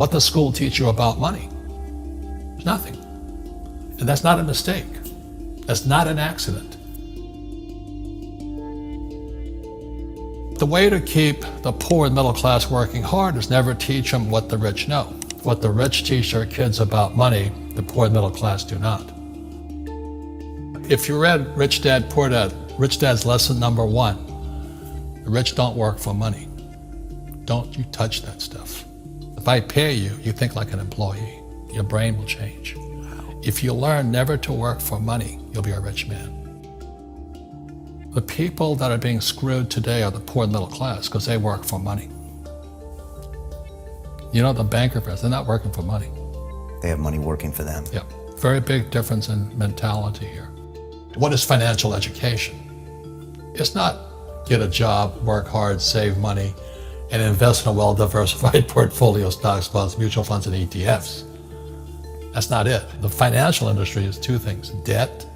What does school teach you about money? Nothing. And that's not a mistake. That's not an accident. The way to keep the poor and middle class working hard is never teach them what the rich know. What the rich teach their kids about money, the poor and middle class do not. If you read Rich Dad, Poor Dad, Rich Dad's lesson number 1, the rich don't work for money. Don't you touch that stuff. If I pay you, you think like an employee. Your brain will change. If you learn never to work for money, you'll be a rich man. The people that are being screwed today are the poor and middle class because they work for money. You know, the banker friends, they're not working for money. They have money working for them. Yeah, very big difference in mentality here. What is financial education? It's not get a job, work hard, save money, and invest in a well-diversified portfolio of stocks, bonds, mutual funds, and ETFs. That's not it. The financial industry is 2 things, debt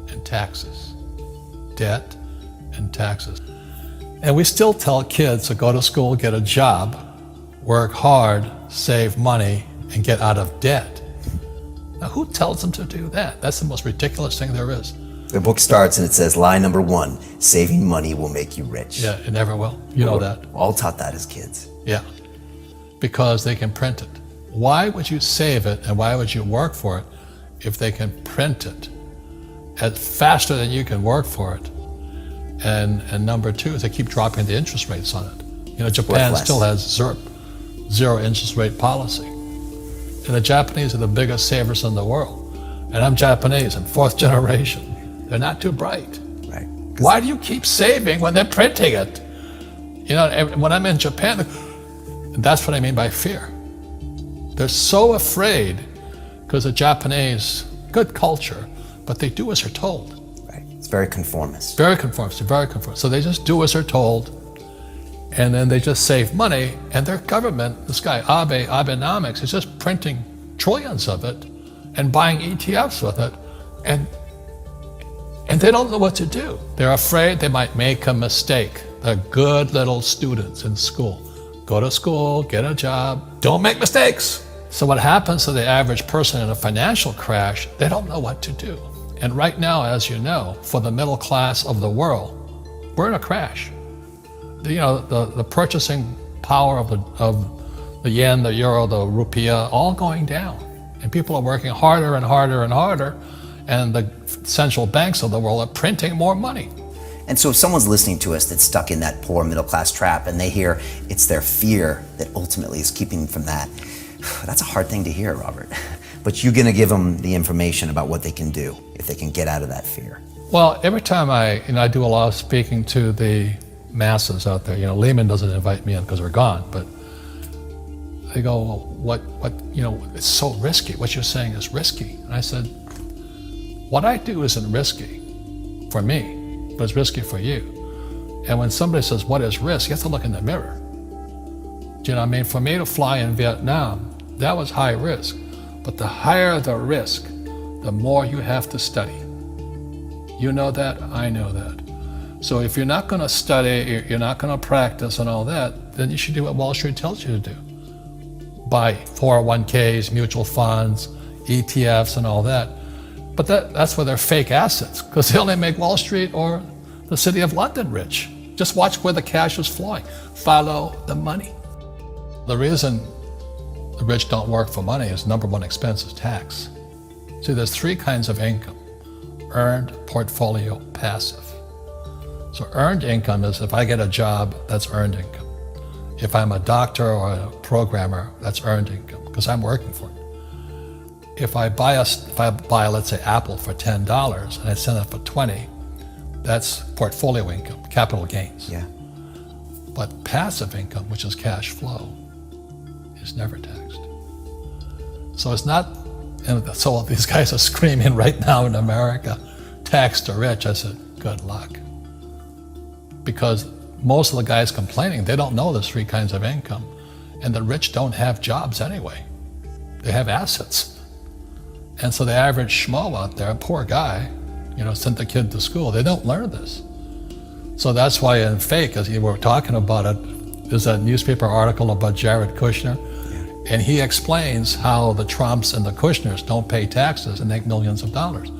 and taxes. Debt and taxes. And we still tell kids to go to school, get a job, work hard, save money, and get out of debt. Now, who tells them to do that? That's the most ridiculous thing there is. The book starts and it says, line number 1, saving money will make you rich. Yeah, it never will. You know that. All taught that as kids. Yeah, because they can print it. Why would you save it and why would you work for it if they can print it faster than you can work for it? And number 2 is they keep dropping the interest rates on it. You know, Japan still has zero interest rate policy. And the Japanese are the biggest savers in the world. And I'm Japanese, I'm 4th generation. They're not too bright. Right. Why do you keep saving when they're printing it? You know, when I'm in Japan, that's what I mean by fear. They're so afraid because the Japanese, good culture, but they do as they're told. Right. It's very conformist. Very conformist, very conformist. So they just do as they're told, and then they just save money, and their government, this guy Abenomics, is just printing trillions of it and buying ETFs with it, and they don't know what to do. They're afraid they might make a mistake. They're good little students in school. Go to school, get a job, don't make mistakes. So what happens to the average person in a financial crash, they don't know what to do. And right now, as you know, for the middle class of the world, we're in a crash. You know, the purchasing power of the yen, the euro, the rupiah, all going down. And people are working harder and harder and harder, and the central banks of the world are printing more money. And so if someone's listening to us that's stuck in that poor middle class trap and they hear it's their fear that ultimately is keeping them from that, that's a hard thing to hear, Robert. But you're gonna give them the information about what they can do if they can get out of that fear. Well, every time I do a lot of speaking to the masses out there, you know, Lehman doesn't invite me in because we're gone, but they go, well, what, you know, it's so risky. What you're saying is risky. And I said, what I do isn't risky for me, but it's risky for you. And when somebody says, what is risk? You have to look in the mirror. Do you know what I mean? For me to fly in Vietnam, that was high risk. But the higher the risk, the more you have to study. You know that, I know that. So if you're not gonna study, you're not gonna practice and all that, then you should do what Wall Street tells you to do. Buy 401ks, mutual funds, ETFs and all that. But that's where they're fake assets, because they only make Wall Street or the city of London rich. Just watch where the cash is flowing. Follow the money. The reason the rich don't work for money is number 1 expense is tax. See, there's 3 kinds of income: earned, portfolio, passive. So earned income is if I get a job, that's earned income. If I'm a doctor or a programmer, that's earned income because I'm working for it. If I buy, let's say, Apple for $10 and I sell it for $20, that's portfolio income, capital gains. Yeah. But passive income, which is cash flow, is never taxed. So it's not, and so these guys are screaming right now in America, tax the rich. I said, good luck. Because most of the guys complaining, they don't know there's 3 kinds of income. And the rich don't have jobs anyway. They have assets. And so the average schmo out there, poor guy, you know, sent the kid to school, they don't learn this. So that's why in Fake, as you were talking about it, there's a newspaper article about Jared Kushner. And he explains how the Trumps and the Kushners don't pay taxes and make millions of dollars.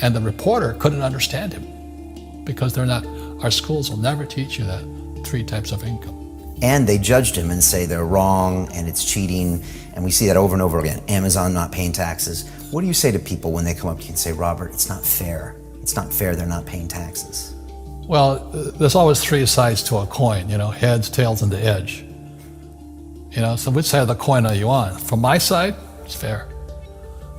And the reporter couldn't understand him because they're not, our schools will never teach you that 3 types of income. And they judged him and say they're wrong and it's cheating. And we see that over and over again. Amazon not paying taxes. What do you say to people when they come up to you and say, Robert, it's not fair. It's not fair they're not paying taxes. Well, there's always 3 sides to a coin, you know, heads, tails, and the edge. You know, so which side of the coin are you on? From my side, it's fair.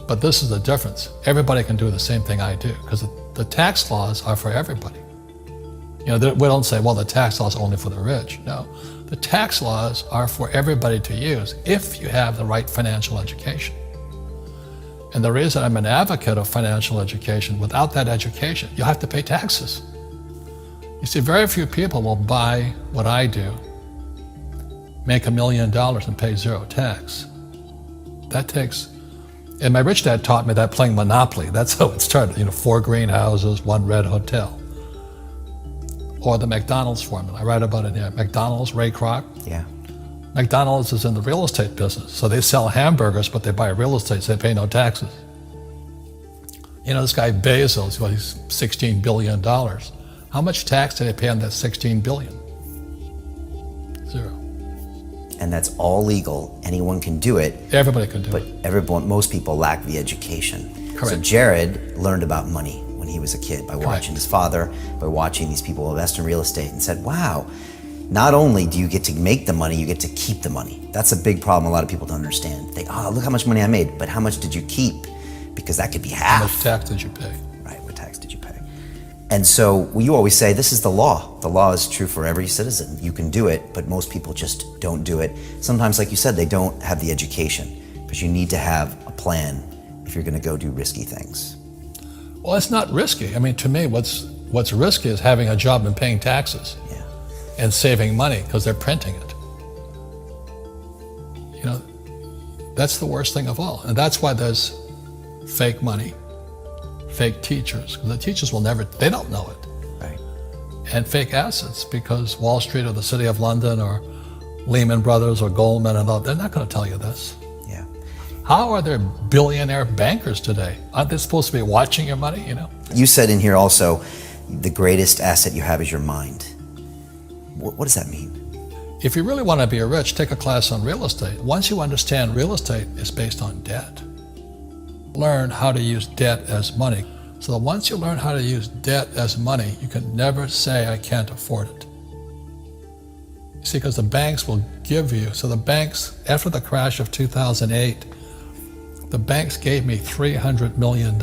But this is the difference. Everybody can do the same thing I do because the tax laws are for everybody. You know, we don't say, well, the tax laws are only for the rich. No, the tax laws are for everybody to use if you have the right financial education. And the reason I'm an advocate of financial education, without that education, you have to pay taxes. You see, very few people will buy what I do, make $1 million and pay 0 tax. That takes, and my rich dad taught me that playing Monopoly. That's how it started, you know, 4 greenhouses, 1 red hotel. Or the McDonald's formula, I write about it here. McDonald's, Ray Kroc. Yeah. McDonald's is in the real estate business. So they sell hamburgers, but they buy real estate, so they pay no taxes. You know, this guy Bezos, well, he's $16 billion. How much tax did they pay on that $16 billion? 0. And that's all legal. Anyone can do it. Everybody can do it. But most people lack the education. Correct. So Jared learned about money when he was a kid by watching his father, by watching these people invest in real estate, and said, wow, not only do you get to make the money, you get to keep the money. That's a big problem a lot of people don't understand. They, look how much money I made, but how much did you keep? Because that could be half. How much tax did you pay? Right, what tax did you pay? And so you always say, this is the law. The law is true for every citizen. You can do it, but most people just don't do it. Sometimes, like you said, they don't have the education, because you need to have a plan if you're gonna go do risky things. Well, it's not risky. I mean, to me, what's risky is having a job and paying taxes. Yeah. And saving money because they're printing it. You know, that's the worst thing of all. And that's why there's fake money, fake teachers. The teachers will never, they don't know it. Right. And fake assets, because Wall Street or the City of London or Lehman Brothers or Goldman and all, they're not going to tell you this. Yeah. How are there billionaire bankers today? Aren't they supposed to be watching your money, you know? You said in here also, the greatest asset you have is your mind. What does that mean? If you really want to be rich, take a class on real estate. Once you understand real estate is based on debt, learn how to use debt as money. So that once you learn how to use debt as money, you can never say, I can't afford it. You see, because the banks will give you, so the banks, after the crash of 2008, the banks gave me $300 million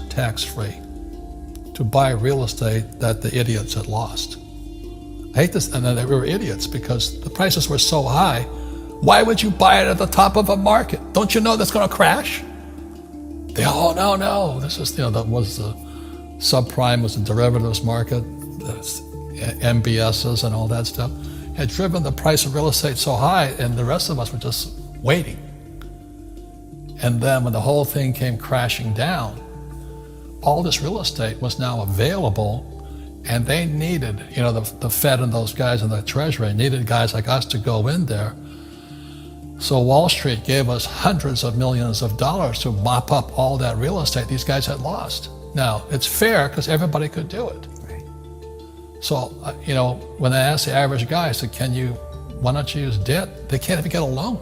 tax-free to buy real estate that the idiots had lost. I hate this, and they were idiots because the prices were so high. Why would you buy it at the top of a market? Don't you know that's going to crash? They, oh, no, this is, you know, that was the subprime, was the derivatives market, the MBSs and all that stuff, had driven the price of real estate so high, and the rest of us were just waiting. And then when the whole thing came crashing down, all this real estate was now available. And they needed, you know, the Fed and those guys in the Treasury needed guys like us to go in there. So Wall Street gave us hundreds of millions of dollars to mop up all that real estate these guys had lost. Now, it's fair because everybody could do it. Right. So, you know, when I asked the average guy, I said, why don't you use debt? They can't even get a loan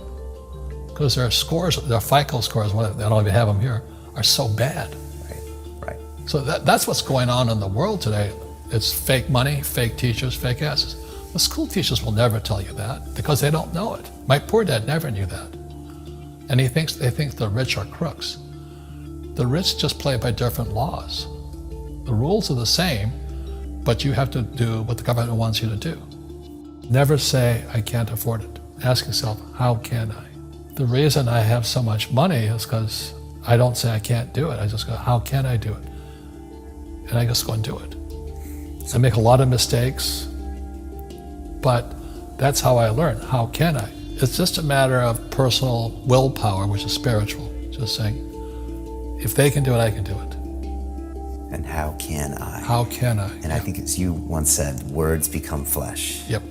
because their scores, their FICO scores, I don't even have them here, are so bad. Right. So that's what's going on in the world today. It's fake money, fake teachers, fake assets. The school teachers will never tell you that because they don't know it. My poor dad never knew that. And they think the rich are crooks. The rich just play by different laws. The rules are the same, but you have to do what the government wants you to do. Never say, I can't afford it. Ask yourself, how can I? The reason I have so much money is because I don't say I can't do it. I just go, how can I do it? And I just go and do it. I make a lot of mistakes, but that's how I learn. How can I? It's just a matter of personal willpower, which is spiritual. Just saying, if they can do it, I can do it. And how can I? How can I? And I think as you once said, words become flesh. Yep.